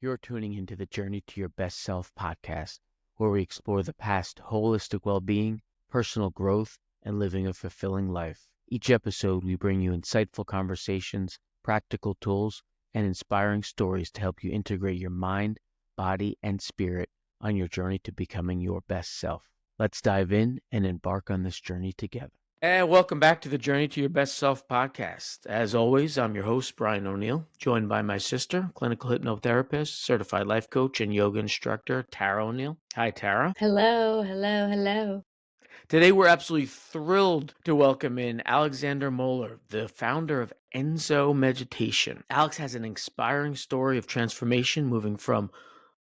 You're tuning into the Journey to Your Best Self podcast, where we explore the past holistic well-being, personal growth, and living a fulfilling life. Each episode, we bring you insightful conversations, practical tools, and inspiring stories to help you integrate your mind, body, and spirit on your journey to becoming your best self. Let's dive in and embark on this journey together. And welcome back to the Journey to Your Best Self podcast. As always, I'm your host, Brian O'Neill, joined by my sister, clinical hypnotherapist, certified life coach, and yoga instructor, Tara O'Neill. Hi, Tara. Hello. Today, we're absolutely thrilled to welcome in Alexander Moeller, the founder of Enso Meditation. Alex has an inspiring story of transformation, moving from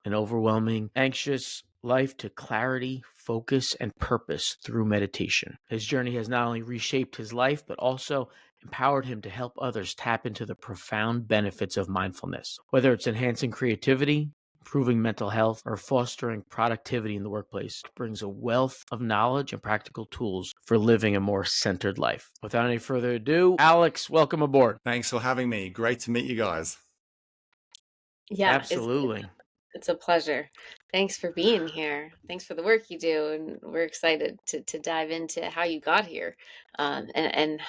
an overwhelming, anxious life to clarity, focus, and purpose through meditation. His journey has not only reshaped his life, but also empowered him to help others tap into the profound benefits of mindfulness. Whether it's enhancing creativity, improving mental health, or fostering productivity in the workplace, it brings a wealth of knowledge and practical tools for living a more centered life. Without any further ado, Alex, welcome aboard. Thanks for having me. Great to meet you guys. Yeah, Absolutely. it's a pleasure. Thanks for being here. Thanks for the work you do, and we're excited to dive into how you got here, and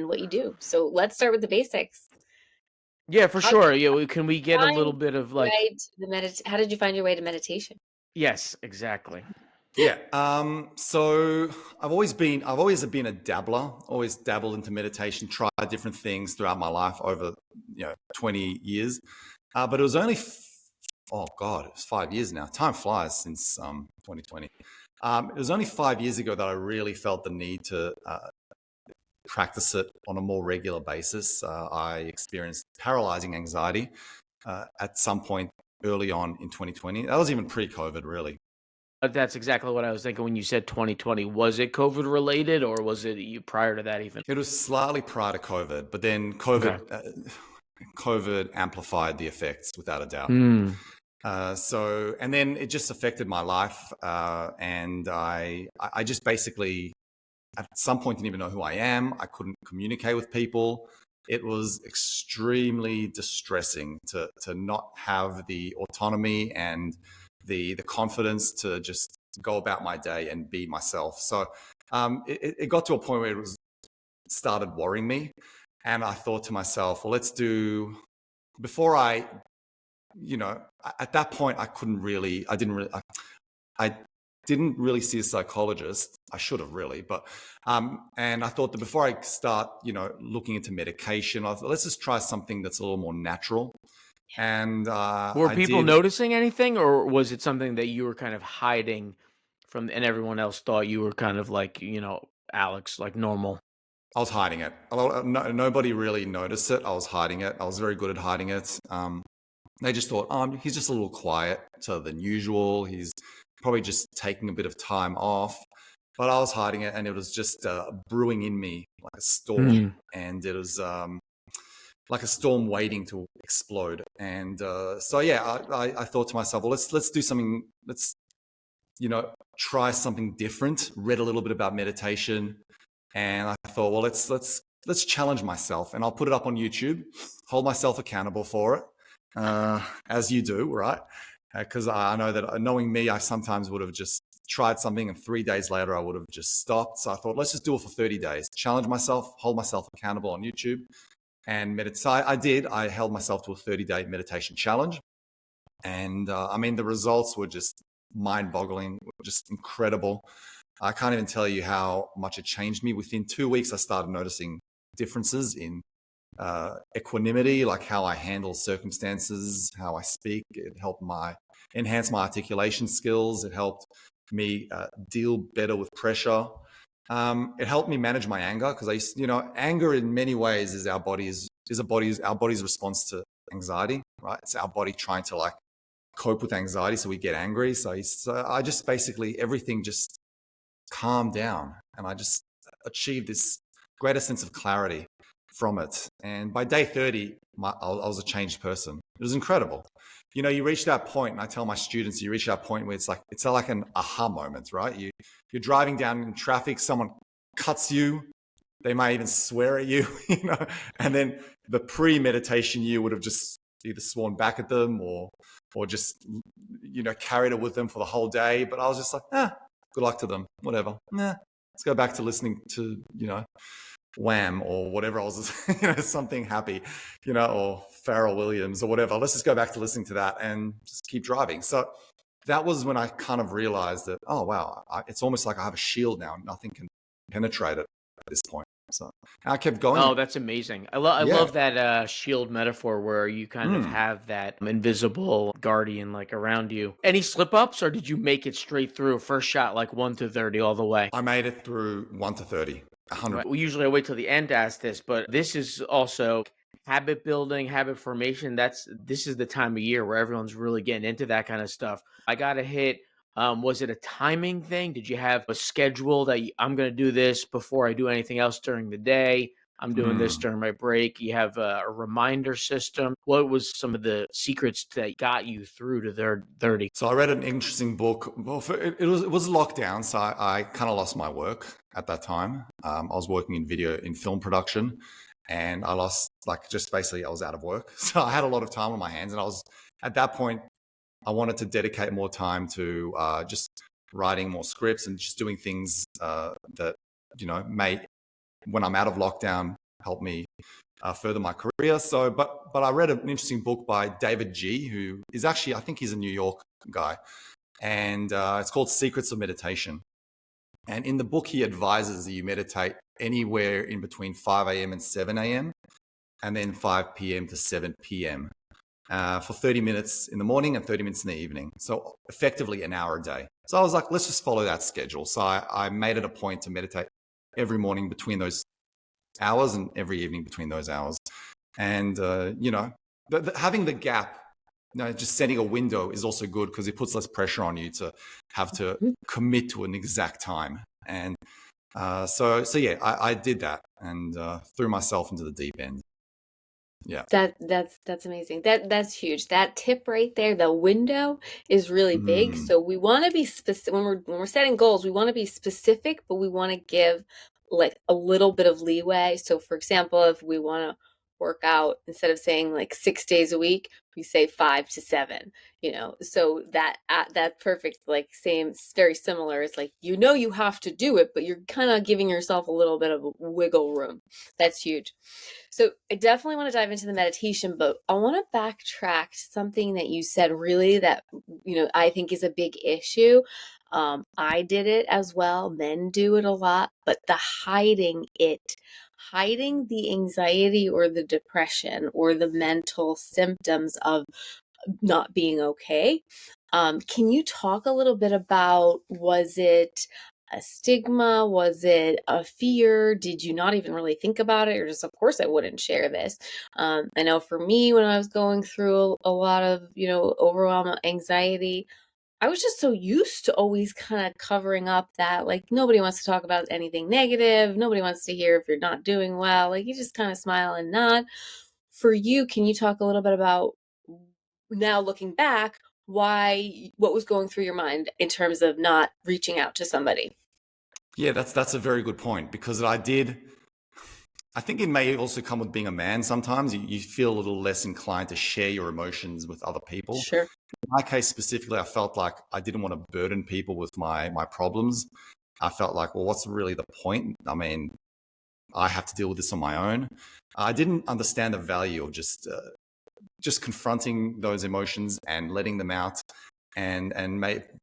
what you do. So let's start with the basics. Yeah, for How sure. did Yeah, can we get a little find bit of your way to how did you find your way to meditation? Yes, exactly. Yeah. So I've always been a dabbler, always dabbled into meditation, tried different things throughout my life over, 20 years. But it was only, it was 5 years now. Time flies since 2020. It was only 5 years ago that I really felt the need to practice it on a more regular basis. I experienced paralyzing anxiety at some point early on in 2020. That was even pre-COVID, really. That's exactly what I was thinking when you said 2020. Was it COVID related, or was it prior to that even? It was slightly prior to COVID, but then COVID amplified the effects without a doubt. And then it just affected my life. And I just basically at some point didn't even know who I am. I couldn't communicate with people. It was extremely distressing to not have the autonomy and the confidence to just go about my day and be myself. So it got to a point where it started worrying me. And I thought to myself, well, at that point, I didn't really see a psychologist. I should have really, but, and I thought that before I start, looking into medication, I thought, let's just try something that's a little more natural. And were people noticing anything, or was it something that you were kind of hiding from, and everyone else thought you were kind of like, Alex, like normal? I was hiding it. Nobody really noticed it. I was hiding it. I was very good at hiding it. They just thought, he's just a little quieter than usual. He's probably just taking a bit of time off. But I was hiding it, and it was just brewing in me like a storm. And it was like a storm waiting to explode. And I thought to myself, well, let's do something. Let's try something different. Read a little bit about meditation, and I thought, well, let's challenge myself, and I'll put it up on YouTube. Hold myself accountable for it, as you do, right? Because I know that knowing me, I sometimes would have just tried something, and 3 days later I would have just stopped. So I thought, let's just do it for 30 days. Challenge myself, hold myself accountable on YouTube. And meditate. So I did. I held myself to a 30-day meditation challenge. And the results were just mind-boggling, just incredible. I can't even tell you how much it changed me. Within 2 weeks, I started noticing differences in equanimity, like how I handle circumstances, how I speak. It helped enhance my articulation skills. It helped me deal better with pressure. It helped me manage my anger, because anger in many ways is our body's response to anxiety, right? It's our body trying to cope with anxiety, so we get angry. So I just basically everything just calmed down, and I just achieved this greater sense of clarity from it. And by day 30, I was a changed person. It was incredible. You reach that point, and I tell my students, you reach that point where it's like an aha moment, right? You're driving down in traffic, someone cuts you, they might even swear at you, and then the pre-meditation you would have just either sworn back at them or just, carried it with them for the whole day. But I was just like, good luck to them, whatever. Let's go back to listening to, Wham or whatever else is, something happy, or Pharrell Williams or whatever. Let's just go back to listening to that and just keep driving. So that was when I kind of realized that, oh, wow, it's almost like I have a shield now. Nothing can penetrate it at this point. So I kept going. Oh, that's amazing. I Yeah. love that shield metaphor where you kind of have that invisible guardian like around you. Any slip ups, or did you make it straight through first shot, like 1 to 30 all the way? I made it through 1 to 30, 100. Right. Well, usually I wait till the end to ask this, but this is also habit building, habit formation. This is the time of year where everyone's really getting into that kind of stuff. I got to hit. Was it a timing thing? Did you have a schedule that I'm going to do this before I do anything else during the day? I'm doing this during my break. You have a reminder system. What was some of the secrets that got you through to 30? So I read an interesting book. Well, it was lockdown, so I kind of lost my work at that time. I was working in film production, and I lost, just basically I was out of work. So I had a lot of time on my hands, and I was at that point, I wanted to dedicate more time to just writing more scripts and just doing things that, may, when I'm out of lockdown, help me further my career. So, but I read an interesting book by David G, who is actually, I think he's a New York guy, and it's called Secrets of Meditation. And in the book, he advises that you meditate anywhere in between 5 a.m. and 7 a.m. and then 5 p.m. to 7 p.m. For 30 minutes in the morning and 30 minutes in the evening. So effectively an hour a day. So I was like, let's just follow that schedule. So I made it a point to meditate every morning between those hours and every evening between those hours. And, having the gap, just setting a window is also good because it puts less pressure on you to have to commit to an exact time. And so yeah, I did that and threw myself into the deep end. Yeah. That's amazing. That's huge. That tip right there, the window is really big. So we want to be specific when we're setting goals, we want to be specific, but we want to give like a little bit of leeway. So for example, if we want to work out, instead of saying like 6 days a week, we say 5 to 7, so that's perfect. Like same, very similar. It's like, you have to do it, but you're kind of giving yourself a little bit of wiggle room. That's huge. So I definitely want to dive into the meditation, but I want to backtrack to something that you said really that, I think is a big issue. I did it as well. Men do it a lot, but hiding the anxiety or the depression or the mental symptoms of not being okay. Can you talk a little bit about, was it a stigma? Was it a fear? Did you not even really think about it? Or just, of course, I wouldn't share this. I know for me, when I was going through a lot of, overwhelm, anxiety, I was just so used to always kind of covering up that, like, nobody wants to talk about anything negative. Nobody wants to hear if you're not doing well. Like, you just kind of smile and nod. For you, can you talk a little bit about, now looking back, what was going through your mind in terms of not reaching out to somebody? Yeah, that's a very good point, because I think it may also come with being a man. Sometimes you feel a little less inclined to share your emotions with other people. Sure. In my case specifically, I felt like I didn't want to burden people with my problems. I felt like, well, what's really the point? I mean, I have to deal with this on my own. I didn't understand the value of just confronting those emotions and letting them out, and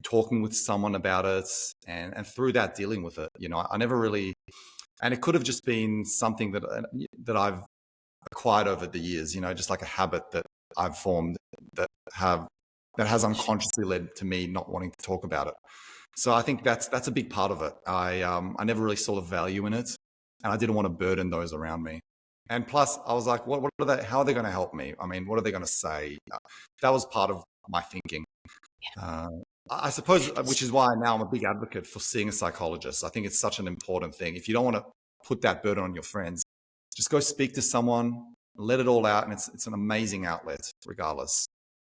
talking with someone about it, and through that dealing with it. I never really, and it could have just been something that I've acquired over the years. Just like a habit that I've formed that has unconsciously led to me not wanting to talk about it. So I think that's a big part of it. I never really saw the value in it, and I didn't want to burden those around me. And plus, I was like, what are they? How are they going to help me? I mean, what are they going to say? That was part of my thinking. I suppose, which is why now I'm a big advocate for seeing a psychologist. I think it's such an important thing. If you don't want to put that burden on your friends, just go speak to someone, let it all out, and it's an amazing outlet, regardless.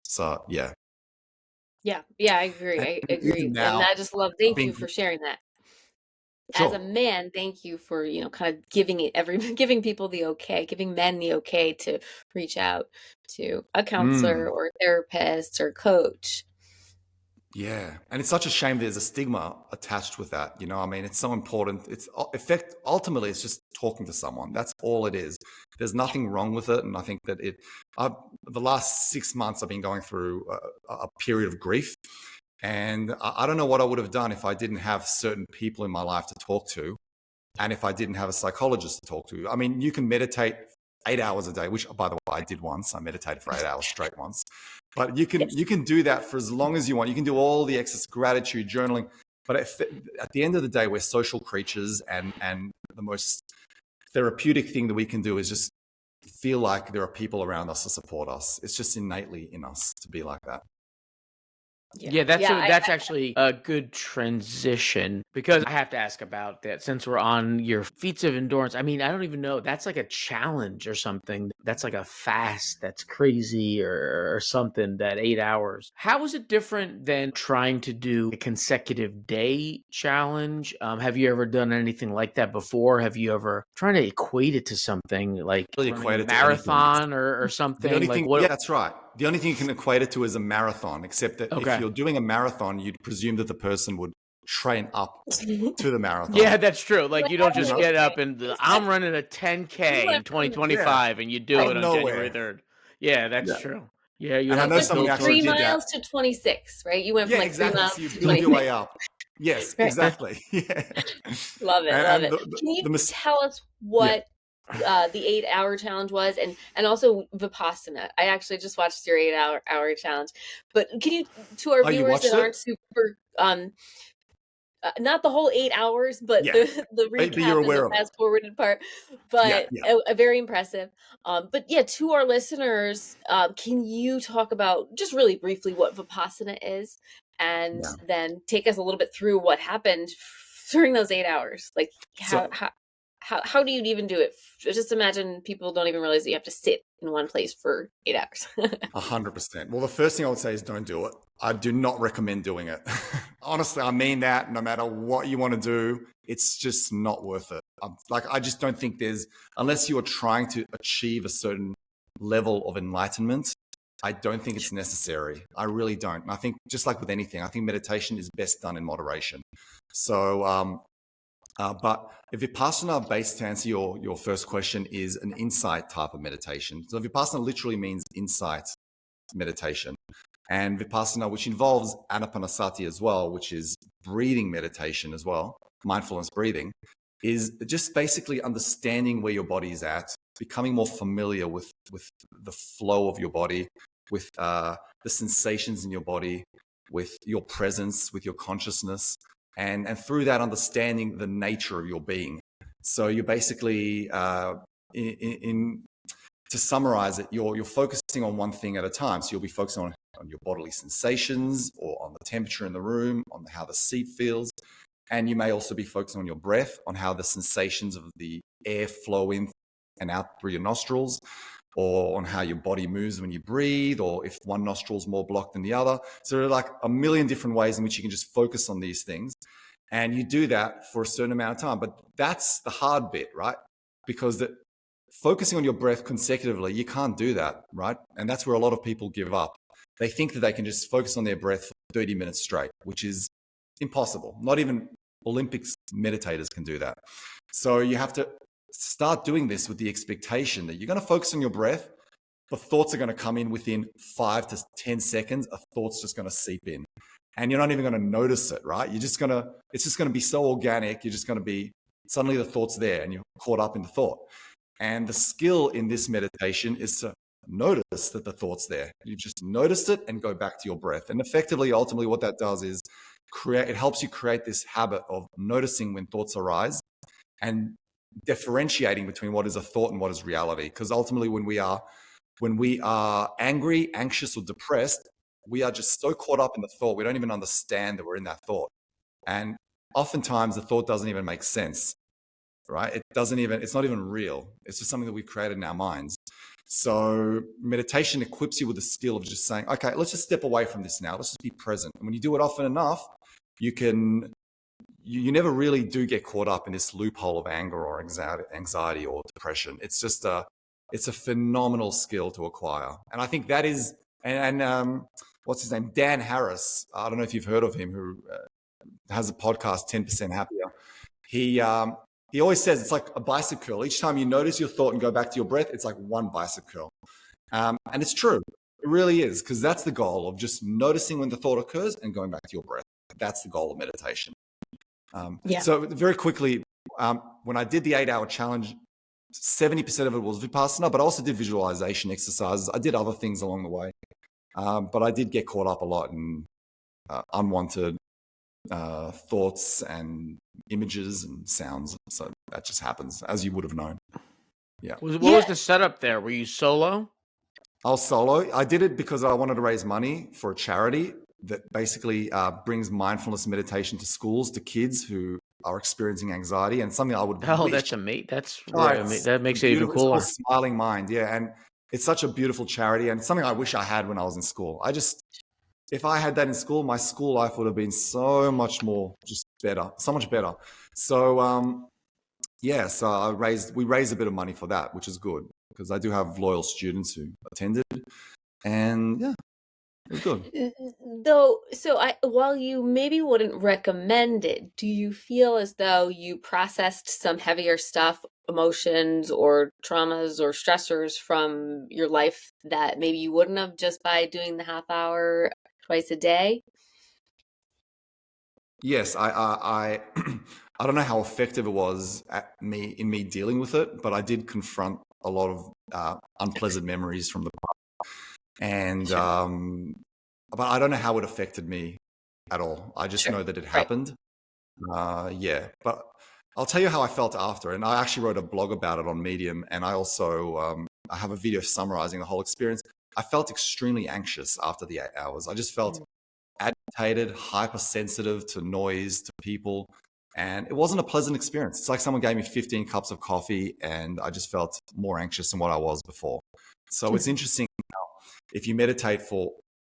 So yeah. Yeah, I agree. I agree. Now, and I just love, thank you for sharing that. as a Sure. man, thank you for, kind of giving giving people the okay, giving men the okay to reach out to a counselor Mm. or therapist or coach. Yeah, and it's such a shame there's a stigma attached with that. I mean, it's so important. Ultimately, it's just talking to someone. That's all it is. There's nothing wrong with it, and I think that the last 6 months I've been going through a period of grief, and I don't know what I would have done if I didn't have certain people in my life to talk to, and if I didn't have a psychologist to talk to. I mean, you can meditate 8 hours a day, which, by the way, I did once. I meditated for 8 hours straight once. But you can Yes. you can do that for as long as you want. You can do all the exercise, gratitude, journaling. But at the end of the day, we're social creatures, and the most therapeutic thing that we can do is just feel like there are people around us to support us. It's just innately in us to be like that. Yeah, that's Yeah, that's actually a good transition because I have to ask about that since we're on your feats of endurance. I mean, I don't even know. That's like a challenge or something. That's like a fast that's crazy or something, that 8 hours. How is it different than trying to do a consecutive day challenge? Have you ever done anything like that before? Have you ever trying to equate it to something like Really running a equate it to anything. marathon or The only something? Like thing, yeah, what? that's right. The only thing you can equate it to is a marathon, except that if Okay. you're doing a marathon, you'd presume that the person would train up to the Yeah, marathon. that's true. Like, you don't You just know? get up and I'm running a you 10K went in from Yeah, 2025 and you do out of it on January nowhere. 3rd. Yeah, that's Yeah. true. Yeah, you And I have know to went from someone build actually 3 towards did it. miles that. to 26, right? You went from Yeah, like 3 exactly. miles So you to build your 26. way up. Yes, Right. exactly. Yeah. Love it, love And it. Can you the tell us yeah. what the 8 hour challenge was, and also Vipassana? I actually just watched your 8 hour challenge, but can you, to our Oh, you viewers that watched it? aren't super not the whole 8 hours, but Yeah. the But you're recap and the aware of it. fast forwarded part, Yeah, but yeah. a very impressive. But yeah, to our listeners, can you talk about just really briefly what Vipassana is, and Yeah. then take us a little bit through what happened during those 8 hours? Like how So how how do you even do it? Just imagine people don't even realize that you have to sit in one place for 8 hours. 100%. Well, the first thing I would say is don't do it. I do not recommend doing it. Honestly, I mean that no matter what you want to do, it's just not worth it. I just don't think unless you are trying to achieve a certain level of enlightenment, I don't think it's necessary. I really don't. And I think just like with anything, I think meditation is best done in moderation. So, but if Vipassana, based to answer your first question, is an insight type of meditation. So Vipassana literally means insight meditation. And Vipassana, which involves anapanasati as well, which is breathing meditation as well, mindfulness breathing, is just basically understanding where your body is at, becoming more familiar with the flow of your body, with the sensations in your body, with your presence, with your consciousness, and through that understanding the nature of your being. So you're basically to summarize it, you're focusing on one thing at a time. So you'll be focusing on your bodily sensations, or on the temperature in the room, on how the seat feels. And you may also be focusing on your breath, on how the sensations of the air flow in and out through your nostrils, or on how your body moves when you breathe, or if one nostril is more blocked than the other. So there are like a million different ways in which you can just focus on these things. And you do that for a certain amount of time. But that's the hard bit, right? Because focusing on your breath consecutively, you can't do that, right? And that's where a lot of people give up. They think that they can just focus on their breath for 30 minutes straight, which is impossible. Not even Olympics meditators can do that. So you have to start doing this with the expectation that you're going to focus on your breath, but thoughts are going to come in within 5 to 10 seconds. A thought's just going to seep in. And you're not even going to notice it, right? It's just going to be so organic. You're just going to be, suddenly the thought's there and you're caught up in the thought. And the skill in this meditation is to notice that the thought's there. You just noticed it and go back to your breath. And effectively, ultimately, what that does is it helps you create this habit of noticing when thoughts arise and differentiating between what is a thought and what is reality. Because ultimately, when we are angry, anxious, or depressed, we are just so caught up in the thought, we don't even understand that we're in that thought. And oftentimes the thought doesn't even make sense, right? It's not even real. It's just something that we've created in our minds. So meditation equips you with the skill of just saying, okay, let's just step away from this now. Let's just be present. And when you do it often enough, you can you never really do get caught up in this loophole of anger or anxiety or depression. It's just it's a phenomenal skill to acquire. And I think that is, what's his name? Dan Harris. I don't know if you've heard of him, who has a podcast, 10% Happier. He always says it's like a bicep curl. Each time you notice your thought and go back to your breath, it's like one bicep curl. And it's true. It really is, because that's the goal of just noticing when the thought occurs and going back to your breath. That's the goal of meditation. So very quickly, when I did the 8-hour challenge, 70% of it was Vipassana, but I also did visualization exercises. I did other things along the way. But I did get caught up a lot in unwanted thoughts and images and sounds. So that just happens, as you would have known. Yeah. What was the setup there? Were you solo? I was solo. I did it because I wanted to raise money for a charity that basically brings mindfulness meditation to schools, to kids who are experiencing anxiety, and something I would that's amazing. That makes it even cooler. Smiling Mind, yeah. And it's such a beautiful charity, and something I wish I had when I was in school. If I had that in school, my school life would have been so much more better. So so we raised a bit of money for that, which is good, because I do have loyal students who attended, and yeah, it was good. Though, while you maybe wouldn't recommend it, do you feel as though you processed some heavier stuff, emotions or traumas or stressors from your life that maybe you wouldn't have just by doing the half hour twice a day? Yes, I I don't know how effective it was in me dealing with it, but I did confront a lot of unpleasant memories from the past, and but I don't know how it affected me at all. I just know that it happened. But I'll tell you how I felt after, and I actually wrote a blog about it on Medium, and I also I have a video summarizing the whole experience. I felt extremely anxious after the 8 hours. I just felt agitated, hypersensitive to noise, to people, and it wasn't a pleasant experience. It's like someone gave me 15 cups of coffee, and I just felt more anxious than what I was before. So it's interesting how if you meditate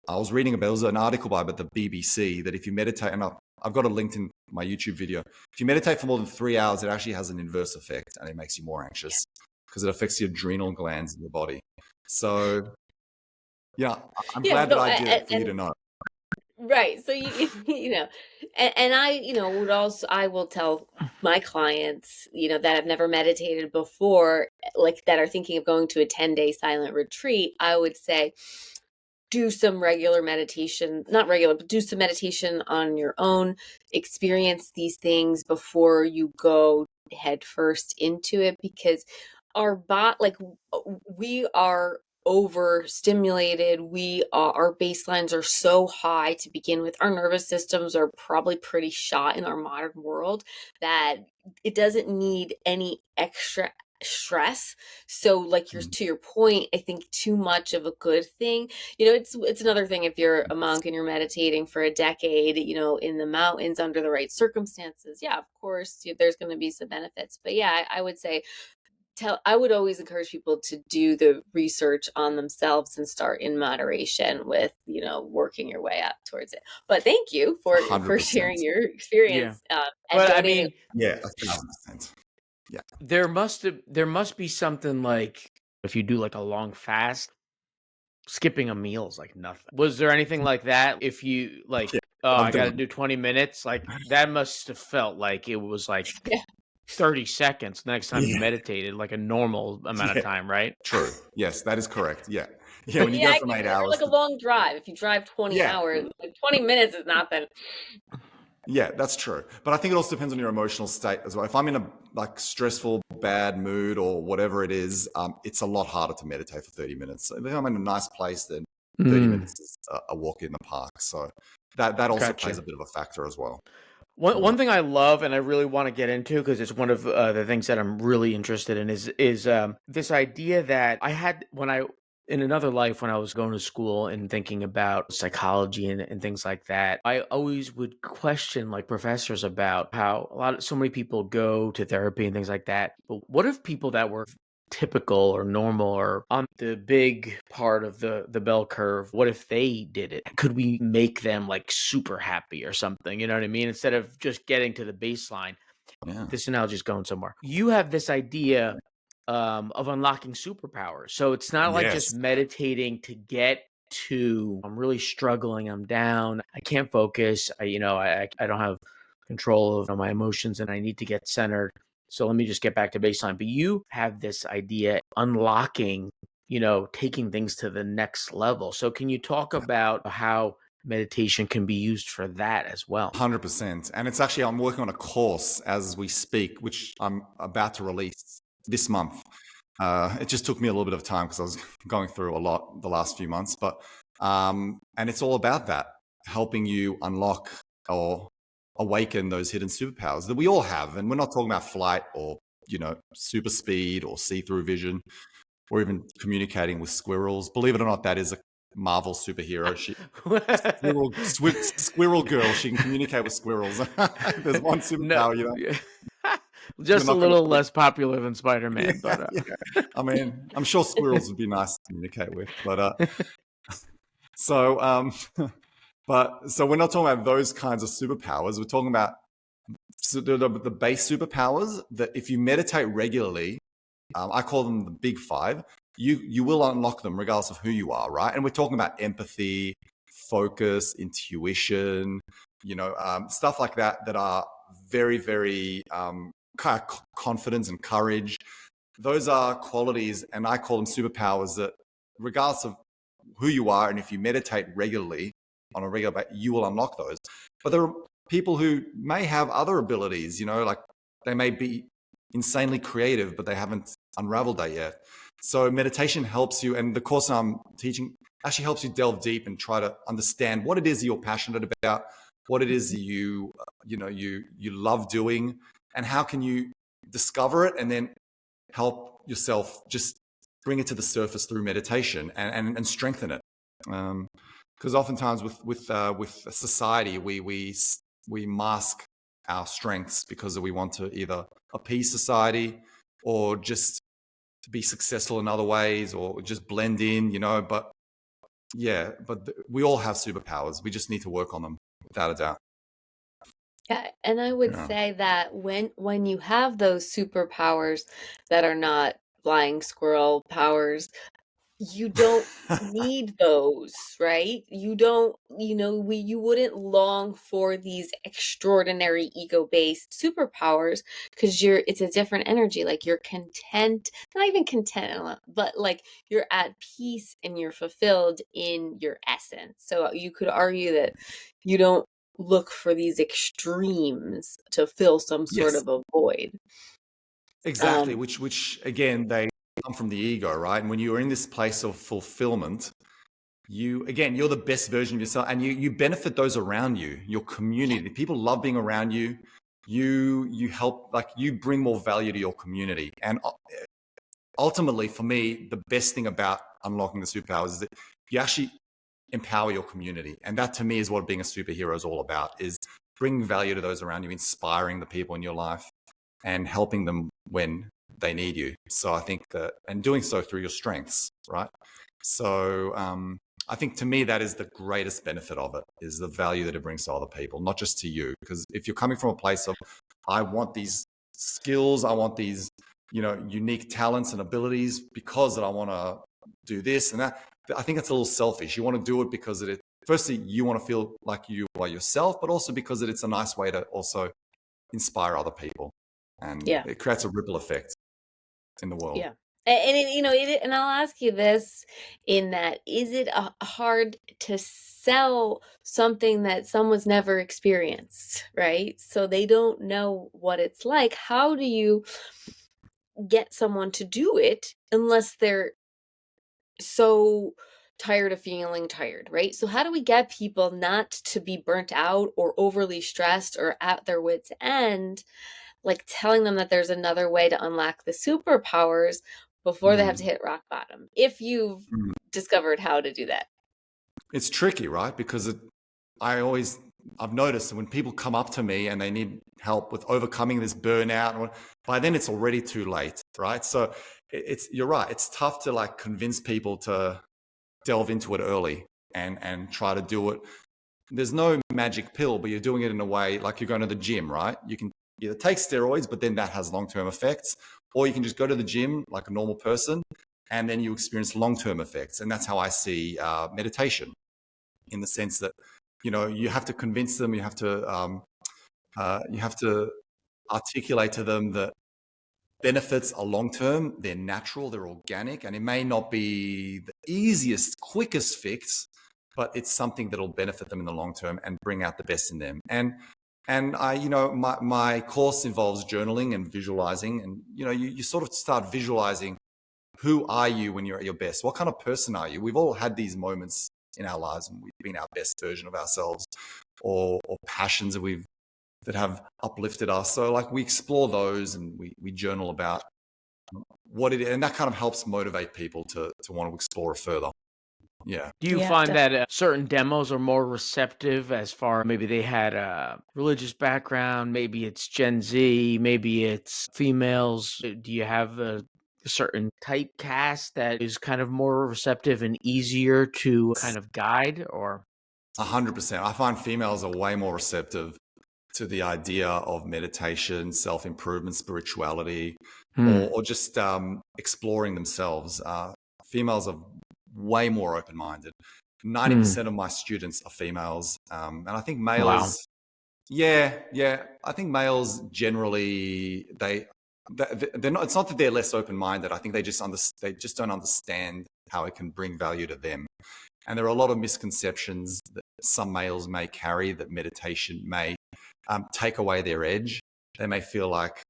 I was reading about, there was an article by the BBC that if you meditate, and I've got a link in my YouTube video, if you meditate for more than 3 hours, it actually has an inverse effect, and it makes you more anxious because it affects the adrenal glands in your body. So yeah, I'm glad that I did it for you to know. Right. So you know, and I, I will tell my clients, that have never meditated before, like that are thinking of going to a 10-day silent retreat, I would say, do some regular meditation, not regular, but do some meditation on your own, experience these things before you go head first into it, because we are overstimulated. Our baselines are so high to begin with. Our nervous systems are probably pretty shot in our modern world that it doesn't need any extra stress. So to your point, I think too much of a good thing. It's another thing if you're a monk and you're meditating for a decade, in the mountains under the right circumstances. Yeah, of course, there's going to be some benefits. But yeah, I would say I would always encourage people to do the research on themselves and start in moderation with, working your way up towards it. But thank you for 100%. sharing your experience. Yeah. And But donating. Yeah, 1,000%. Yeah. There must be something like, if you do like a long fast, skipping a meal is like nothing. Was there anything like that? If you I got to do 20 minutes, like that must have felt like it was like 30 seconds next time you meditated, like a normal amount of time, right? True. Yes, that is correct. Yeah. Yeah, when you go from 8 hours. Like a long drive. If you drive 20 hours, like 20 minutes is nothing. Yeah, that's true. But I think it also depends on your emotional state as well. If I'm in a stressful, bad mood or whatever it is, it's a lot harder to meditate for 30 minutes. So if I'm in a nice place, then 30 minutes is a walk in the park. So that also plays a bit of a factor as well. One thing I love and I really want to get into, because it's one of the things that I'm really interested in, is this idea that I had in another life when I was going to school and thinking about psychology and things like that. I always would question like professors about how so many people go to therapy and things like that. But what if people that were typical or normal or on the big part of the bell curve, what if they did it? Could we make them like super happy or something? You know what I mean? Instead of just getting to the baseline. Yeah. This analogy is going somewhere. You have this idea of unlocking superpowers. So it's not like just Yes. meditating to get to, I'm really struggling, I'm down, I can't focus, I don't have control of my emotions and I need to get centered. So let me just get back to baseline. But you have this idea unlocking, taking things to the next level. So can you talk about how meditation can be used for that as well? 100%. And it's actually, I'm working on a course as we speak, which I'm about to release this month. It just took me a little bit of time because I was going through a lot the last few months, and it's all about that, helping you unlock or awaken those hidden superpowers that we all have. And we're not talking about flight or, super speed or see-through vision or even communicating with squirrels. Believe it or not, that is a Marvel superhero. Squirrel girl. She can communicate with squirrels. There's one superpower, Just a You're not gonna little believe. less popular than Spider-Man, Yeah, but yeah. I mean, I'm sure squirrels would be nice to communicate with, but so so we're not talking about those kinds of superpowers. We're talking about the base superpowers that if you meditate regularly, I call them the big five. You will unlock them regardless of who you are, right? And we're talking about empathy, focus, intuition, stuff like that are very, very kind of confidence and courage. Those are qualities, and I call them superpowers that, regardless of who you are, and if you meditate regularly on a regular basis, you will unlock those. But there are people who may have other abilities, like they may be insanely creative, but they haven't unraveled that yet. So meditation helps you, and the course I'm teaching actually helps you delve deep and try to understand what it is you're passionate about, what it is you love doing, and how can you discover it and then help yourself just bring it to the surface through meditation and strengthen it. Because oftentimes with society, we mask our strengths because we want to either appease society or just to be successful in other ways or just blend in, but we all have superpowers. We just need to work on them without a doubt. Yeah, and I would Yeah. say that when you have those superpowers that are not flying squirrel powers, you don't need those, right? You don't, you wouldn't long for these extraordinary ego-based superpowers because it's a different energy. Like you're content, not even content, but like you're at peace and you're fulfilled in your essence. So you could argue that you don't look for these extremes to fill some sort Yes, of a void. exactly. Which again, they come from the ego, right? And when you're in this place of fulfillment, you're the best version of yourself, and you benefit those around you, your community. People love being around you. You help, like you bring more value to your community. And ultimately, for me, the best thing about unlocking the superpowers is that you actually empower your community, and that to me is what being a superhero is all about: is bringing value to those around you, inspiring the people in your life, and helping them when they need you. So I think that, and doing so through your strengths, right? So I think to me that is the greatest benefit of it, is the value that it brings to other people, not just to you. Because if you're coming from a place of, I want these skills, I want these, unique talents and abilities because that I want to do this and that, I think it's a little selfish. You want to do it because firstly, you want to feel like you are yourself, but also because it's a nice way to also inspire other people. And Yeah. it creates a ripple effect in the world. Yeah. And I'll ask you this, in that, is it hard to sell something that someone's never experienced, right? So they don't know what it's like. How do you get someone to do it unless they're so tired of feeling tired, right? So how do we get people not to be burnt out or overly stressed or at their wits' end, like telling them that there's another way to unlock the superpowers before they have to hit rock bottom, if you've discovered how to do that? It's tricky, right? Because I always I've noticed when people come up to me and they need help with overcoming this burnout, by then it's already too late, right? So you're right. It's tough to like convince people to delve into it early and try to do it. There's no magic pill, but you're doing it in a way like you're going to the gym, right? You can either take steroids, but then that has long-term effects, or you can just go to the gym like a normal person, and then you experience long-term effects. And that's how I see meditation, in the sense that, you know, you have to convince them, you have to articulate to them that benefits are long-term, they're natural, they're organic, and it may not be the easiest, quickest fix, but it's something that'll benefit them in the long term and bring out the best in them. And I, you know, my course involves journaling and visualizing, and you know, you sort of start visualizing, who are you when you're at your best? What kind of person are you? We've all had these moments in our lives when we've been our best version of ourselves, or passions that have uplifted us. So like we explore those, and we journal about what it is, and that kind of helps motivate people to want to explore further. Yeah. Do you Yeah, find that certain demos are more receptive, as far maybe they had a religious background, maybe it's Gen Z, maybe it's females? Do you have a certain typecast that is kind of more receptive and easier to kind of guide, or? 100%. I find females are way more receptive to the idea of meditation, self-improvement, spirituality, or just exploring themselves. Females are way more open-minded. 90% of my students are females. And I think Wow. males, yeah, I think males generally, they're not, it's not that they're less open-minded. I think they just don't understand how it can bring value to them. And there are a lot of misconceptions that some males may carry, that meditation may take away their edge. They may feel like,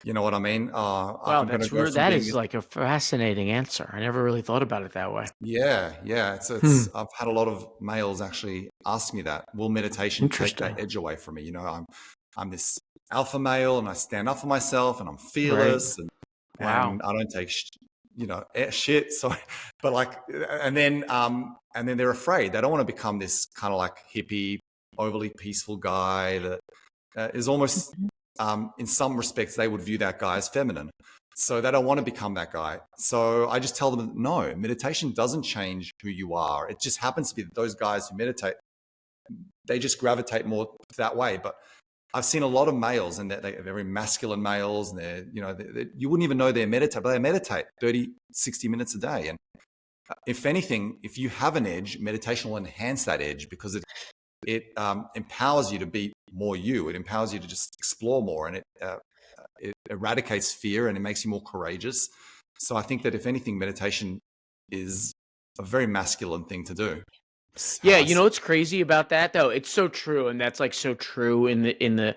you know what I mean? Wow, I'm going to that's go from that being is like a fascinating answer. I never really thought about it that way. yeah. It's I've had a lot of males actually ask me that. Will meditation take that Interesting. edge away from me? You know, I'm this alpha male, and I stand up for myself, and I'm Right. fearless, Wow. and I don't take shit. So, but like, and then they're afraid. They don't want to become this kind of like hippie, overly peaceful guy that is almost, in some respects, they would view that guy as feminine. So they don't want to become that guy. So I just tell them, no, meditation doesn't change who you are. It just happens to be that those guys who meditate, they just gravitate more that way. But I've seen a lot of males, and they're very masculine males, and you wouldn't even know they're meditating, but they meditate 30, 60 minutes a day. And if anything, if you have an edge, meditation will enhance that edge, because it empowers you to be more you. It empowers you to just explore more, and it eradicates fear, and it makes you more courageous. So I think that if anything, meditation is a very masculine thing to do. Yeah, you know what's crazy about that though? It's so true, and that's like so true in the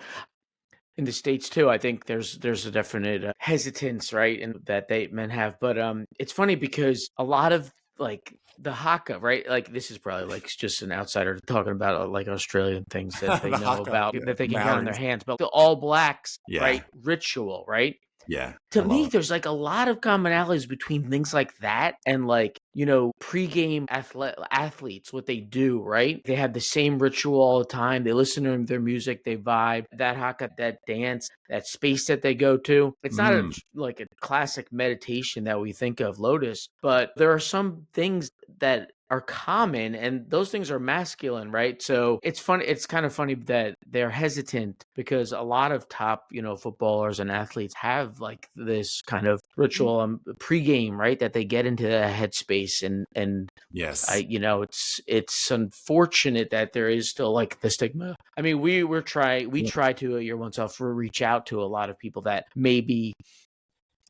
States too. I think there's a definite hesitance, right, and that men have. But it's funny because a lot of like the haka, right? Like this is probably like just an outsider talking about like Australian things that they The know haka, about, yeah, that they can count on their Maoris. hands. But the All Blacks, Yeah. right, ritual, right? Yeah, To I love me, it. there's like a lot of commonalities between things like that and like, you know, pregame athletes, what they do, right? They have the same ritual all the time. They listen to their music, they vibe, that haka, that dance, that space that they go to. It's not like a classic meditation that we think of, Lotus, but there are some things that are common, and those things are masculine, right? So it's funny. It's kind of funny that they're hesitant, because a lot of top, you know, footballers and athletes have like this kind of ritual pregame, right? That they get into the headspace, and Yes. you know, it's unfortunate that there is still like the stigma. I mean, we try to your one self reach out to a lot of people that maybe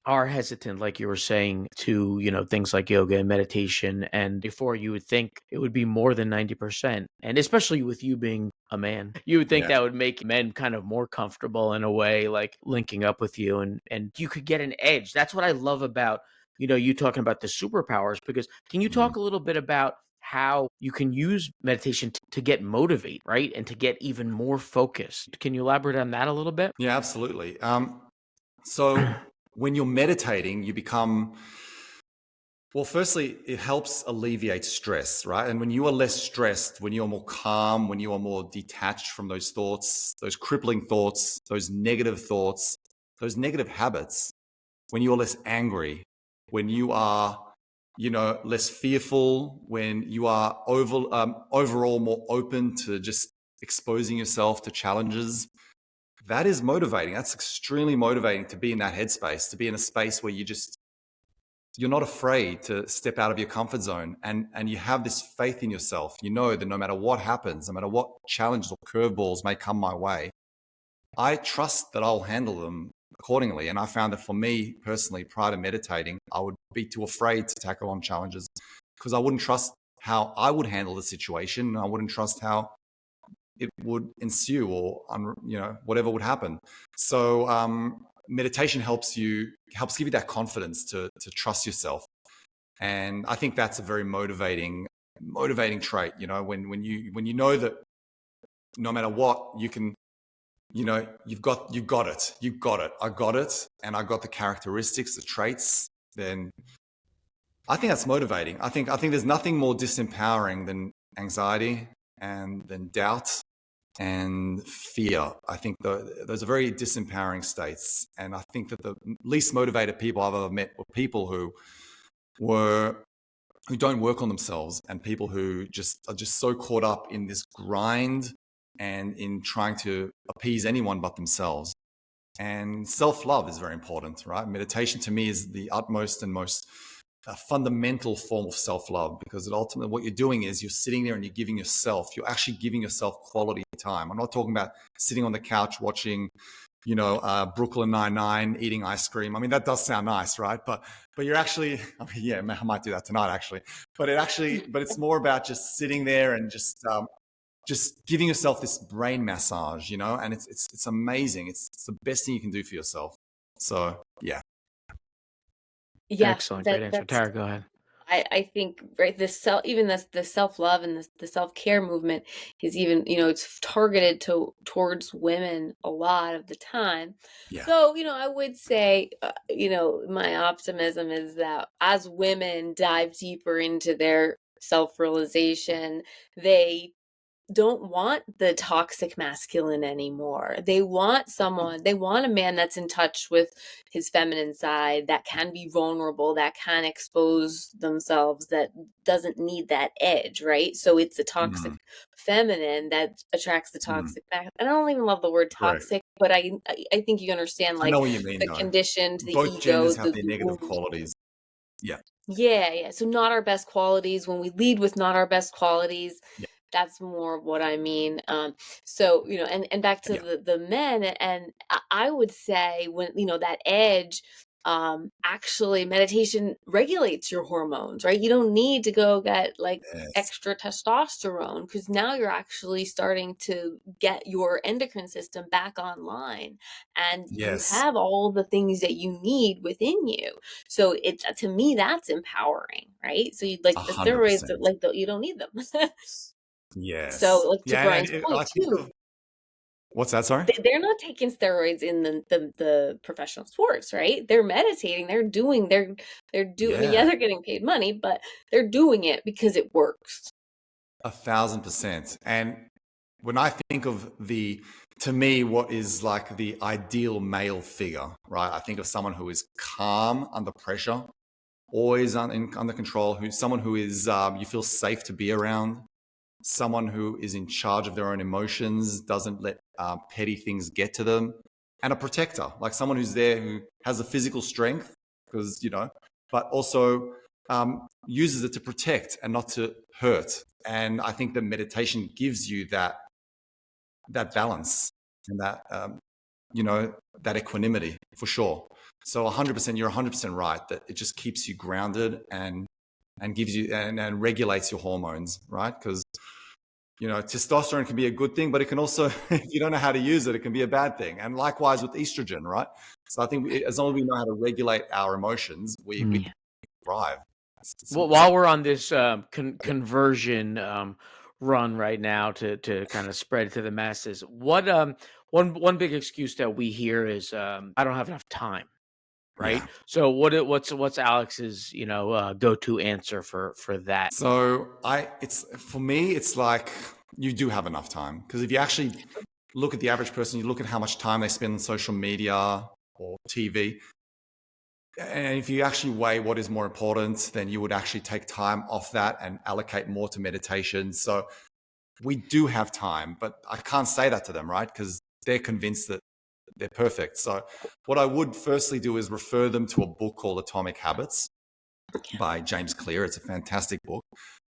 are hesitant, like you were saying, to, you know, things like yoga and meditation. And before, you would think it would be more than 90%. And especially with you being a man, you would think Yeah. that would make men kind of more comfortable in a way, like linking up with you, and you could get an edge. That's what I love about, you know, you talking about the superpowers. Because can you talk a little bit about how you can use meditation to get motivate, right? And to get even more focused. Can you elaborate on that a little bit? Yeah, absolutely. So when you're meditating, Well, firstly, it helps alleviate stress, right? And when you are less stressed, when you're more calm, when you are more detached from those thoughts, those crippling thoughts, those negative thoughts, those negative habits, when you are less angry, when you are, less fearful, when you are overall more open to just exposing yourself to challenges, that is motivating. That's extremely motivating to be in that headspace, to be in a space where you're not afraid to step out of your comfort zone, and you have this faith in yourself. You know that no matter what happens, no matter what challenges or curveballs may come my way, I trust that I'll handle them accordingly. And I found that for me personally, prior to meditating, I would be too afraid to tackle on challenges because I wouldn't trust how I would handle the situation. I wouldn't trust how it would ensue, or whatever would happen. So meditation helps give you that confidence to trust yourself, and I think that's a very motivating trait. When you know that no matter what, you can, you've got it, I got it, and I got the characteristics, the traits. Then I think that's motivating. I think there's nothing more disempowering than anxiety and than doubt and fear. I think those are very disempowering states. And I think that the least motivated people I've ever met were people who don't work on themselves, and people who are just so caught up in this grind and in trying to appease anyone but themselves. And self-love is very important, right? Meditation to me is the utmost and most fundamental form of self-love, because ultimately what you're doing is you're sitting there and you're actually giving yourself quality time. I'm not talking about sitting on the couch watching, Brooklyn Nine-Nine, eating ice cream. I mean, that does sound nice, right? But you're actually, I might do that tonight actually. But it's more about just sitting there and just giving yourself this brain massage, and it's amazing. It's the best thing you can do for yourself. So yeah. Yeah, Excellent. Great answer. that's Tara, go ahead. I think, right, the self-love and the self-care movement is even, it's targeted towards women a lot of the time. Yeah. Though, I would say, my optimism is that as women dive deeper into their self-realization, they don't want the toxic masculine anymore. They want a man that's in touch with his feminine side, that can be vulnerable, that can expose themselves, that doesn't need that edge, right? So it's a toxic feminine that attracts the toxic back. And I don't even love the word Correct. toxic, but I think you understand, I like, know what you mean, the though. conditioned, the Both ego, genders have the their negative wound. qualities. Yeah. Yeah. So not our best qualities. When we lead with not our best qualities, Yeah. that's more what I mean. So, and back to Yeah. the men, and I would say, when, that edge, actually meditation regulates your hormones, right? You don't need to go get like Yes. extra testosterone, because now you're actually starting to get your endocrine system back online, and you Yes. have all the things that you need within you. So it's, to me, that's empowering, right? So you like the steroids, 100%. you don't need them. So, Yes. like, to Yeah. Brian's And point I think too, of what's that? Sorry. they're not taking steroids in the professional sports, right? They're meditating. I mean, yeah, Yeah. they're getting paid money, but they're doing it because it works. 1,000%. And when I think of to me, what is like the ideal male figure, right? I think of someone who is calm under pressure, always under control, someone who is you feel safe to be around, someone who is in charge of their own emotions, doesn't let petty things get to them, and a protector, like someone who's there, who has the physical strength, because but also uses it to protect and not to hurt. And I think that meditation gives you that balance and that that equanimity, for sure. So 100%, you're 100% right that it just keeps you grounded and gives you and regulates your hormones, right? Because testosterone can be a good thing, but it can also, if you don't know how to use it, it can be a bad thing. And likewise with estrogen, right? So I think as long as we know how to regulate our emotions, we thrive. Well, while we're on this conversion run right now to kind of spread to the masses, what one big excuse that we hear is I don't have enough time. right? Yeah. So what's Alex's, go-to answer for that? So it's for me, it's like you do have enough time, because if you actually look at the average person, you look at how much time they spend on social media or TV, and if you actually weigh what is more important, then you would actually take time off that and allocate more to meditation. So we do have time, but I can't say that to them, right? Because they're convinced that they're perfect. So what I would firstly do is refer them to a book called Atomic Habits by James Clear. It's a fantastic book.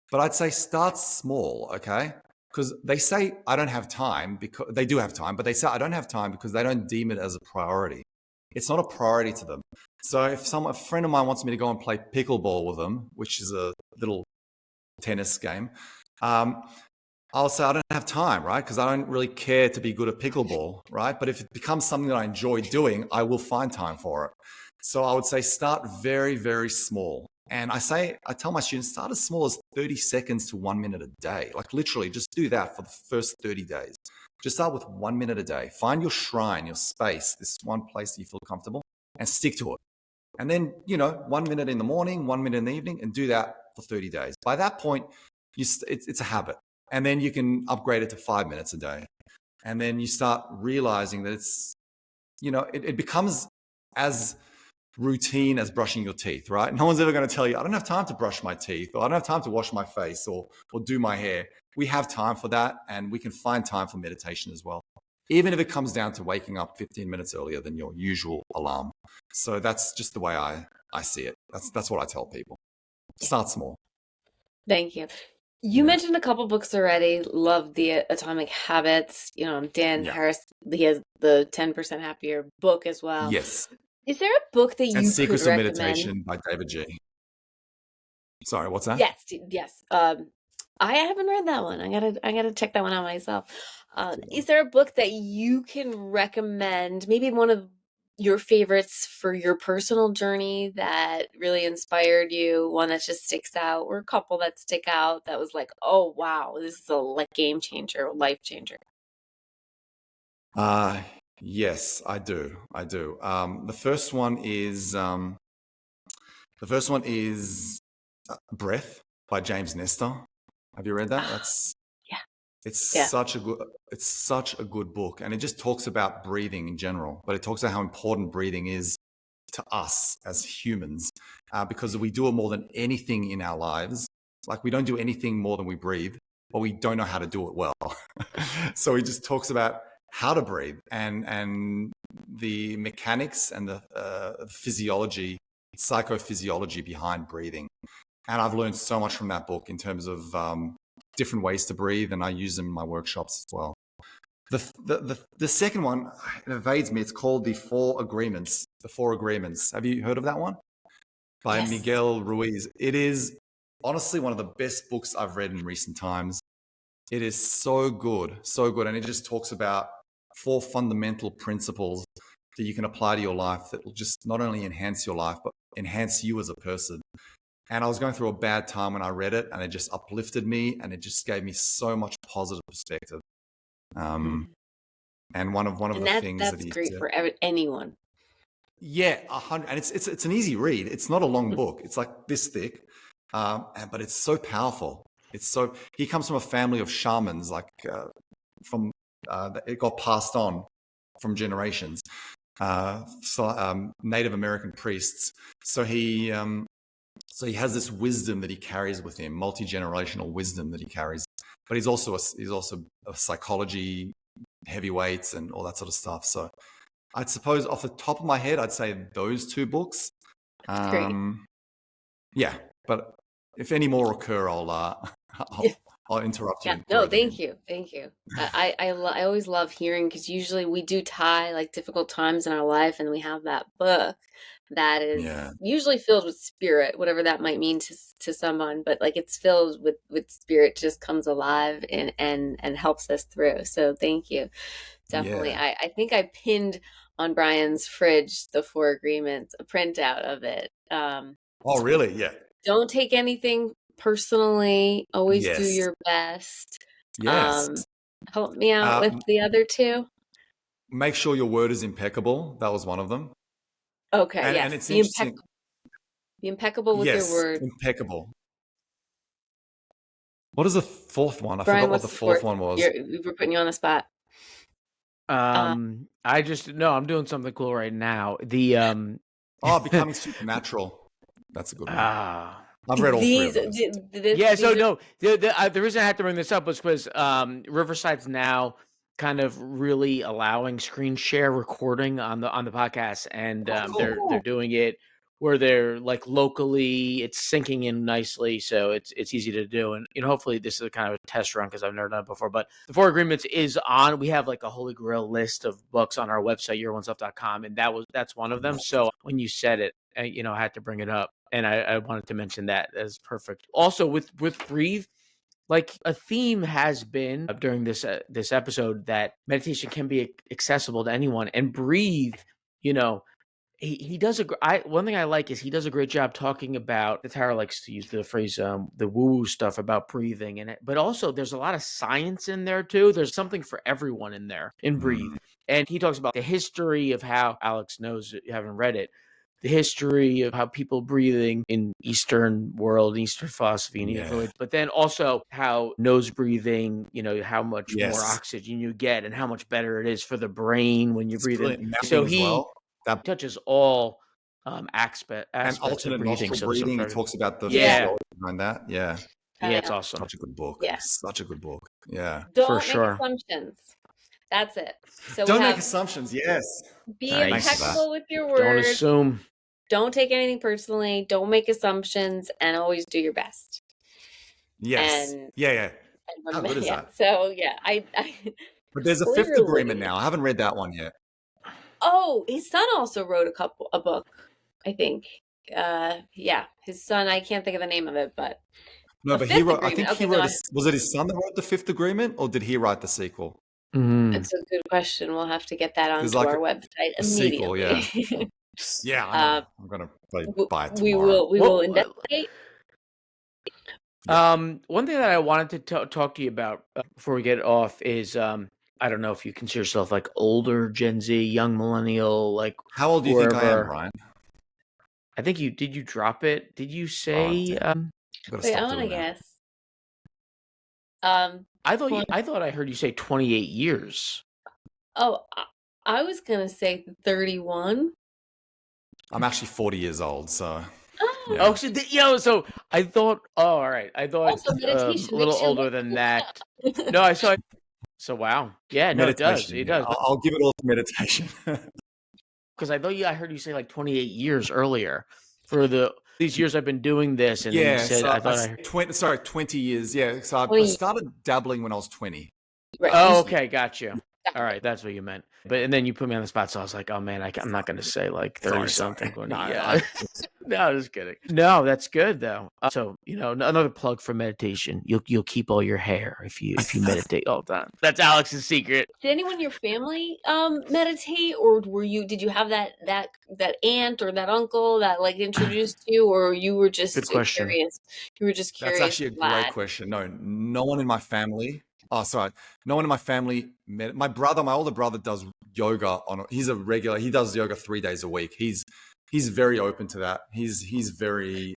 But I'd say start small, okay? Because they say I don't have time, because they do have time, but they say I don't have time because they don't deem it as a priority. It's not a priority to them. So if a friend of mine wants me to go and play pickleball with them, which is a little tennis game, I'll say I don't have time, right? Because I don't really care to be good at pickleball, right? But if it becomes something that I enjoy doing, I will find time for it. So I would say start very, very small. And I tell my students, start as small as 30 seconds to 1 minute a day. Like literally just do that for the first 30 days. Just start with 1 minute a day. Find your shrine, your space, this one place that you feel comfortable, and stick to it. And then, 1 minute in the morning, 1 minute in the evening, and do that for 30 days. By that point, it's a habit. And then you can upgrade it to 5 minutes a day. And then you start realizing that it becomes as routine as brushing your teeth, right? No one's ever going to tell you, I don't have time to brush my teeth, or I don't have time to wash my face or do my hair. We have time for that, and we can find time for meditation as well, even if it comes down to waking up 15 minutes earlier than your usual alarm. So that's just the way I see it. That's what I tell people. Start small. Thank you. You Yeah. mentioned a couple books already. Love the Atomic Habits. Dan Yeah. Harris, he has the 10% Happier book as well. Yes. Is there a book that And you could Secrets of recommend? Meditation by David G. Sorry, what's that? Yes. I haven't read that one. I gotta check that one out myself. Good one. Is there a book that you can recommend? Maybe one of your favorites for your personal journey that really inspired you, one that just sticks out, or a couple that stick out that was like, oh wow, this is a game changer, life changer. Yes, I do. The first one is Breath by James Nestor. Have you read that? Yeah. It's Yeah. such a good book, and it just talks about breathing in general, but it talks about how important breathing is to us as humans, because we do it more than anything in our lives. Like we don't do anything more than we breathe, but we don't know how to do it well. So he just talks about how to breathe and the mechanics and the psychophysiology behind breathing. And I've learned so much from that book in terms of different ways to breathe, and I use them in my workshops as well. The second one, it evades me. It's called The Four Agreements. The Four Agreements. Have you heard of that one? By Yes. Miguel Ruiz. It is honestly one of the best books I've read in recent times. It is so good, and it just talks about 4 fundamental principles that you can apply to your life that will just not only enhance your life, but enhance you as a person. And I was going through a bad time when I read it, and it just uplifted me, and it just gave me so much positive perspective. And one of the things that that's he great said, for anyone. yeah, 100, and it's an easy read. It's not a long book. It's like this thick, but it's so powerful. He comes from a family of shamans, like it got passed on from generations, Native American priests. So he has this wisdom that he carries with him, multi-generational wisdom that he carries. But he's also a psychology heavyweight and all that sort of stuff. So I'd suppose off the top of my head, I'd say those 2 books. That's great. Yeah, but if any more occur, I'll interrupt you. Yeah, no, thank you. I always love hearing, because usually we do tie like difficult times in our life, and we have that book that is usually filled with spirit, whatever that might mean to someone, but like it's filled with spirit, just comes alive and helps us through. So thank you. Definitely. Yeah. I think I pinned on Brian's fridge the Four Agreements, a printout of it. Oh, really? Yeah. Don't take anything personally. Always do Yes. your best. Yes. Help me out with the other 2. Make sure your word is impeccable. That was one of them. Okay, And yes. it's interesting. Be impeccable with your Yes, word. impeccable. What is the fourth one? I Brian, forgot what what's the the fourth fourth? one was. We're putting you on the spot. I just no, I'm doing something cool right now. Oh, becoming supernatural. That's a good one. ah I've read all three of These, those. Yeah, so these are, no, the reason I had to bring this up was because Riverside's now kind of really allowing screen share recording on the podcast, and Oh, they're cool. doing it where they're like locally, it's syncing in nicely, so it's easy to do, and hopefully this is a kind of a test run because I've never done it before. But the Four Agreements is on. We have like a holy grail list of books on our website, youronestuff.com, and that's one of them. So when you said it, I had to bring it up, and I wanted to mention that as perfect. Also, with Breathe, like a theme has been during this episode that meditation can be accessible to anyone, and Breathe, you know, he does one thing I like is he does a great job talking about. The Tara likes to use the phrase the woo woo stuff about breathing and it, but also there's a lot of science in there too. There's something for everyone in there in Breathe, and he talks about the history of how Alex knows you haven't read it. The history of how people breathing in Eastern world, Eastern philosophy, and Yeah. but then also how nose breathing, how much more Yes. oxygen you get and how much better it is for the brain when you It's breathe in. brilliant mapping So as he well. That touches all and aspects of alternate breathing. nostril So breathing. He very, talks about the yeah, yeah, physiology behind that. Yeah. it's awesome Such a good book. yeah. Such a good book. Yeah. for Don't make sure. assumptions. That's it. So we Don't make have assumptions. Yes. be Thanks for that. impeccable with your Don't word. assume. Don't take anything personally. Don't make assumptions, and always do your best. Yes. And, Yeah. How good is yeah. that? So yeah, I But there's a fifth agreement clearly. now. I haven't read that one yet. Oh, his son also wrote a book, I think. Yeah, his son. I can't think of the name of it, but No, a but he fifth wrote. I think agreement. he Okay, wrote. no, Was it his son that wrote the fifth agreement, or did he write the sequel? it's a good question. We'll have to get that There's onto like our website a sequel. immediately. Yeah. Yeah, I know. uh, I'm gonna probably w- buy it we tomorrow. will we will Well, investigate. Yeah. one thing that I wanted to talk to you about before we get off is I don't know if you consider yourself like older Gen Z, young millennial, like How old do you think I am, whoever. Brian? I think did you drop it? Did you Oh, say? damn. I've got to Wait, I stop want to doing that. guess. Um, I thought I heard you say 28 years. oh, I was gonna say 31. I'm actually 40 years old, so Oh, yeah. Oh, so I thought. Oh, all right. I thought also meditation a little makes you older look than cool. that. No, I saw. So wow, yeah, no, it does, Meditation. it Yeah, does. I'll give it all to meditation. Because I heard you say like 28 years earlier for these years I've been doing this, and then you Yeah, said so I thought I heard. 20 years. Yeah, so I 20, started dabbling when I was 20. right? Oh, okay, got you. All Got right, that's what you meant. But and then you put me on the spot, so I was like, oh man, I'm not going to say like 30 Sorry. something. No, Yeah. No, I was kidding. No, that's good though. So another plug for meditation. You'll keep all your hair if you meditate all the time. That's Alex's secret. Did anyone in your family meditate, or did you have that aunt or that uncle that like introduced you, or you were Good just question. curious? You were just That's curious actually a great lad. question. No, no one in my family. Oh, sorry. No one in my family. My older brother does yoga he's a regular. He does yoga 3 days a week. He's very open to that. He's very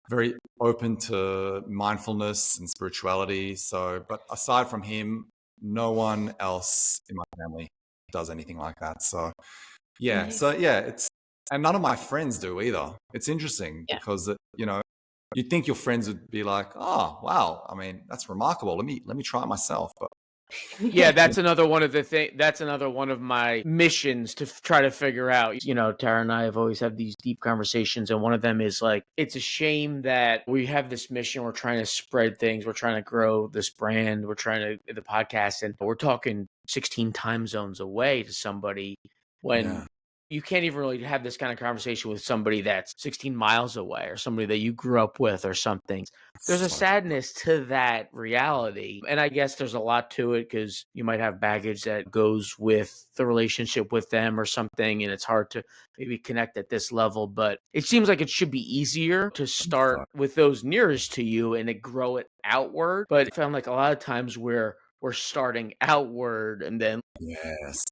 very open to mindfulness and spirituality. So, but aside from him, no one else in my family does anything like that. So, yeah. Nice. So yeah, and none of my friends do either. It's interesting Yeah. because you'd think your friends would be like, "Oh, wow! I mean, that's remarkable. Let me try it myself." But Yeah, that's another one of the that's another one of my missions to try to figure out. Tara and I have always had these deep conversations, and one of them is like, it's a shame that we have this mission. We're trying to spread things. We're trying to grow this brand. We're trying to the podcast, and we're talking 16 time zones away to somebody when. yeah, You can't even really have this kind of conversation with somebody that's 16 miles away or somebody that you grew up with or something. There's a so sadness to that reality. And I guess there's a lot to it because you might have baggage that goes with the relationship with them or something. And it's hard to maybe connect at this level. But it seems like it should be easier to start with those nearest to you and to grow it outward. But I found like a lot of times where we're starting outward and then yes.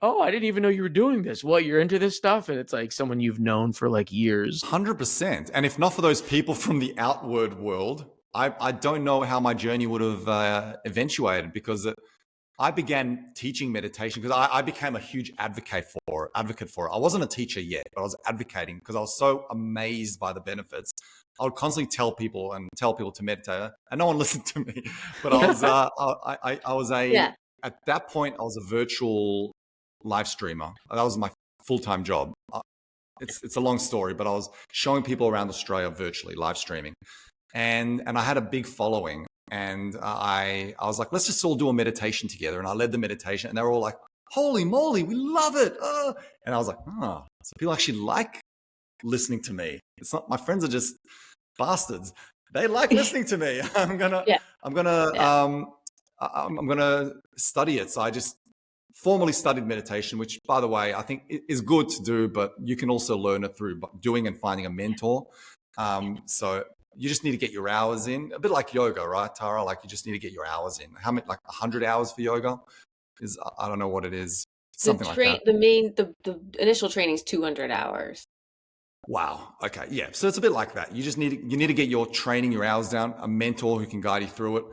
Oh, I didn't even know you were doing this. What, you're into this stuff? And it's like someone you've known for like years. 100%. And if not for those people from the outward world, I don't know how my journey would have eventuated, because I began teaching meditation because I became a huge advocate for it. I wasn't a teacher yet, but I was advocating because I was so amazed by the benefits. I would constantly tell people to meditate, and no one listened to me. But I was Yeah. at that point I was a virtual live streamer. That was my full-time job. It's a long story, but I was showing people around Australia virtually, live streaming, and I had a big following. And I was like, let's just all do a meditation together. And I led the meditation, and they were all like, holy moly, we love it. And I was like, so people actually like listening to me. It's not, my friends are just bastards. They like listening to me. I'm gonna study it. So I just formally studied meditation, which, by the way, I think is good to do, but you can also learn it through doing and finding a mentor. So you just need to get your hours in, a bit like yoga, right, Tara? Like, you just need to get your hours in. How many, like 100 hours for yoga is, I don't know what it is, something like that. The initial training is 200 hours. Wow. Okay. Yeah. So it's a bit like that. You need to get your training, your hours down, a mentor who can guide you through it.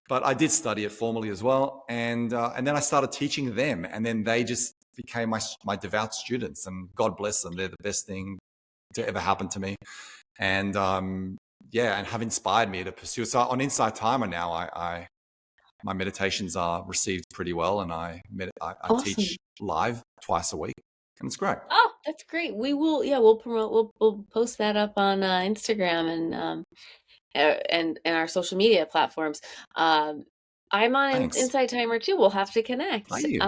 But I did study it formally as well. And then I started teaching them, and then they just became my devout students, and God bless them. They're the best thing to ever happen to me. And, and have inspired me to pursue. So on Insight Timer now, my meditations are received pretty well, and I Awesome. teach live twice a week, and it's great. Oh, that's great. We'll promote. We'll post that up on Instagram and our social media platforms. I'm on Thanks. Insight Timer too. We'll have to connect. Are you?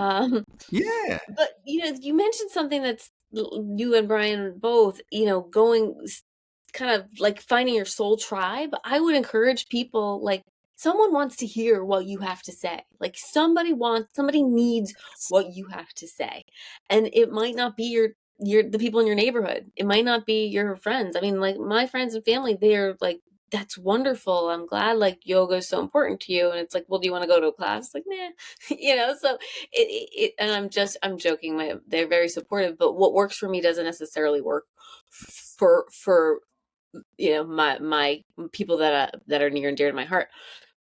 Yeah. But you mentioned something that's you and Brian both, going kind of like finding your soul tribe. I would encourage people, like, someone wants to hear what you have to say. Like, somebody needs what you have to say. And it might not be the people in your neighborhood. It might not be your friends. I mean, like, my friends and family, they're like, that's wonderful. I'm glad, like, yoga is so important to you. And it's like, well, do you want to go to a class? Like, nah, so and I'm joking. They're very supportive, but what works for me doesn't necessarily work for my people that are near and dear to my heart.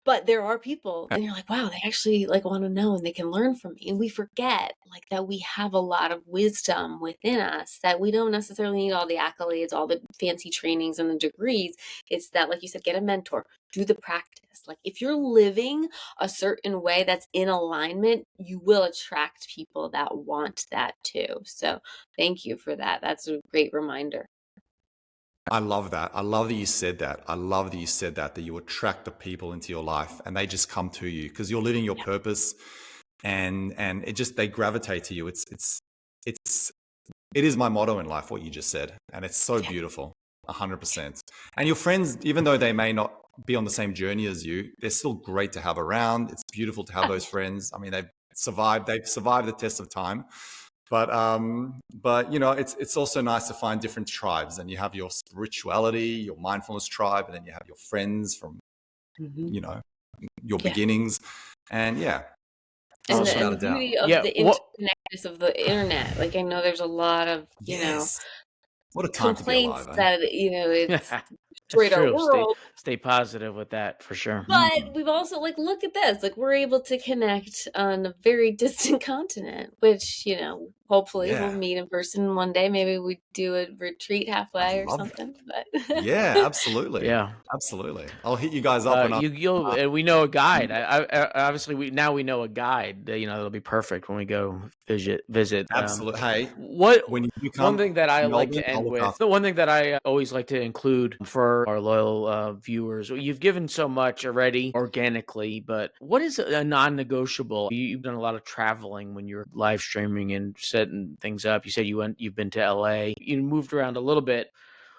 But there are people, and you're like, wow, they actually like want to know, and they can learn from me. And we forget, like, that we have a lot of wisdom within us, that we don't necessarily need all the accolades, all the fancy trainings and the degrees. It's that, like you said, get a mentor, do the practice. Like, if you're living a certain way that's in alignment, you will attract people that want that too. So thank you for that. That's a great reminder. I love that. I love that you said that. That you attract the people into your life, and they just come to you because you're living your purpose, and they gravitate to you. It is my motto in life, what you just said. And it's so beautiful, 100%. And your friends, even though they may not be on the same journey as you, they're still great to have around. It's beautiful to have those friends. I mean, they've survived the test of time. But it's also nice to find different tribes, and you have your spirituality, your mindfulness tribe, and then you have your friends from, your beginnings, and and the beauty of the interconnectedness of the internet. Like, I know there's a lot of what a time complaints to be alive, that it's destroyed our world. Stay positive with that, for sure. But we've also, like, look at this, like, we're able to connect on a very distant continent, which, hopefully we'll meet in person one day. Maybe we do a retreat halfway or something. But yeah, absolutely. Yeah, absolutely. I'll hit you guys up. We know a guide. Obviously, we know a guide. That'll be perfect when we go visit. Absolutely. Hey, when you come, one thing that I like to end with, the one thing that I always like to include for our loyal viewers, you've given so much already organically, but what is a non-negotiable? You've done a lot of traveling when you're live streaming and setting things up. You said you've been to LA, you moved around a little bit.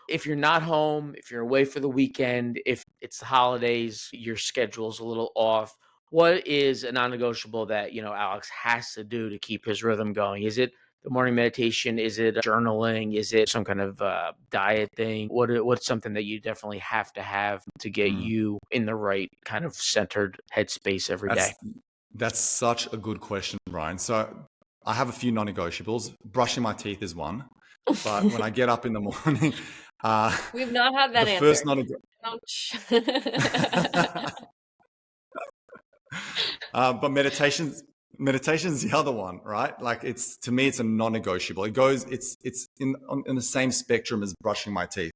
If you're not home, if you're away for the weekend, if it's the holidays, your schedule's a little off, what is a non-negotiable that, Alex has to do to keep his rhythm going? Is it the morning meditation? Is it journaling? Is it some kind of diet thing? What's something that you definitely have to get you in the right kind of centered headspace every day? That's such a good question, Brian. So I have a few non-negotiables. Brushing my teeth is one. But when I get up in the morning, We've not had that the answer. first non-negotiable. Ouch. But meditation's the other one, right? Like to me, it's a non-negotiable. It's in the same spectrum as brushing my teeth.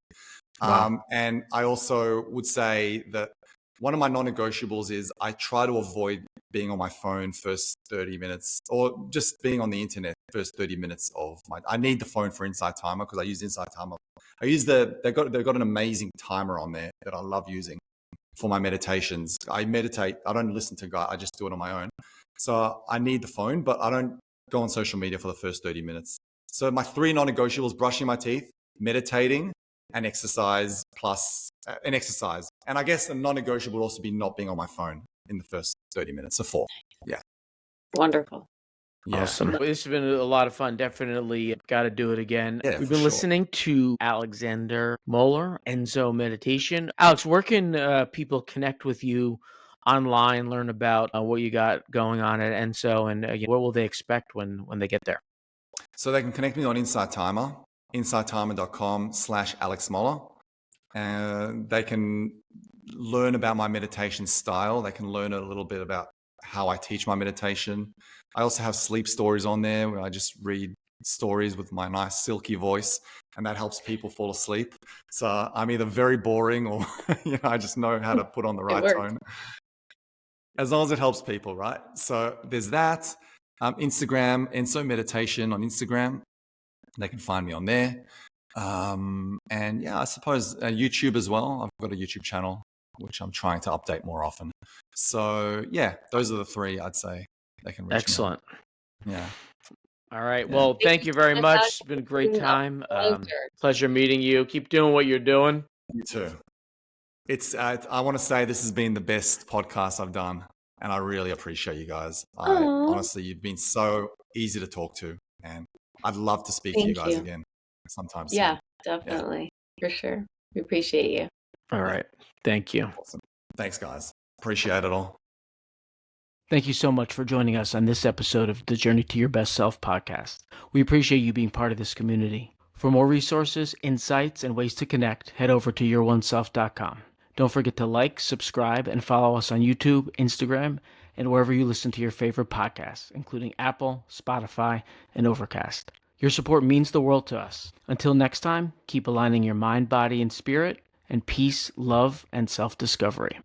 Wow. And I also would say that one of my non-negotiables is I try to avoid being on my phone first 30 minutes or just being on the internet first 30 minutes I need the phone for Insight Timer because I use Insight Timer. They've got an amazing timer on there that I love using for my meditations. I meditate. I don't listen to guys. I just do it on my own. So I need the phone, but I don't go on social media for the first 30 minutes. So my 3 non-negotiables: brushing my teeth, meditating, and exercise exercise. And I guess a non-negotiable would also be not being on my phone in the first 30 minutes. So 4. Yeah. Wonderful. Yeah. Awesome. Well, this has been a lot of fun. Definitely got to do it again. Yeah, We've for been sure. listening to Alexander Moeller, Enso Meditation. Alex, where can people connect with you online, learn about what you got going on at Enso, and what will they expect when they get there? So they can connect me on Insight Timer, insighttimer.com/Alex Moeller. And they can learn about my meditation style. They can learn a little bit about how I teach my meditation. I also have sleep stories on there where I just read stories with my nice silky voice, and that helps people fall asleep. So I'm either very boring or I just know how to put on the right tone. As long as it helps people, right? So there's that. Instagram, Enso Meditation on Instagram. They can find me on there. And yeah, I suppose YouTube as well. I've got a YouTube channel, which I'm trying to update more often. So yeah, those are the 3 I'd say they can reach Excellent. me on. Yeah. All right. Yeah. Well, thank you very so much. much. It's been a great It's been a time. pleasure. Pleasure meeting you. Keep doing what you're doing. You too. I want to say this has been the best podcast I've done, and I really appreciate you guys. Honestly, you've been so easy to talk to, and I'd love to speak to you guys again sometime soon. Yeah, definitely. For sure. We appreciate you. All right. Thank you. Awesome. Thanks, guys. Appreciate it all. Thank you so much for joining us on this episode of the Journey to Your Best Self podcast. We appreciate you being part of this community. For more resources, insights, and ways to connect, head over to youroneself.com. Don't forget to like, subscribe, and follow us on YouTube, Instagram, and wherever you listen to your favorite podcasts, including Apple, Spotify, and Overcast. Your support means the world to us. Until next time, keep aligning your mind, body, and spirit, and peace, love, and self-discovery.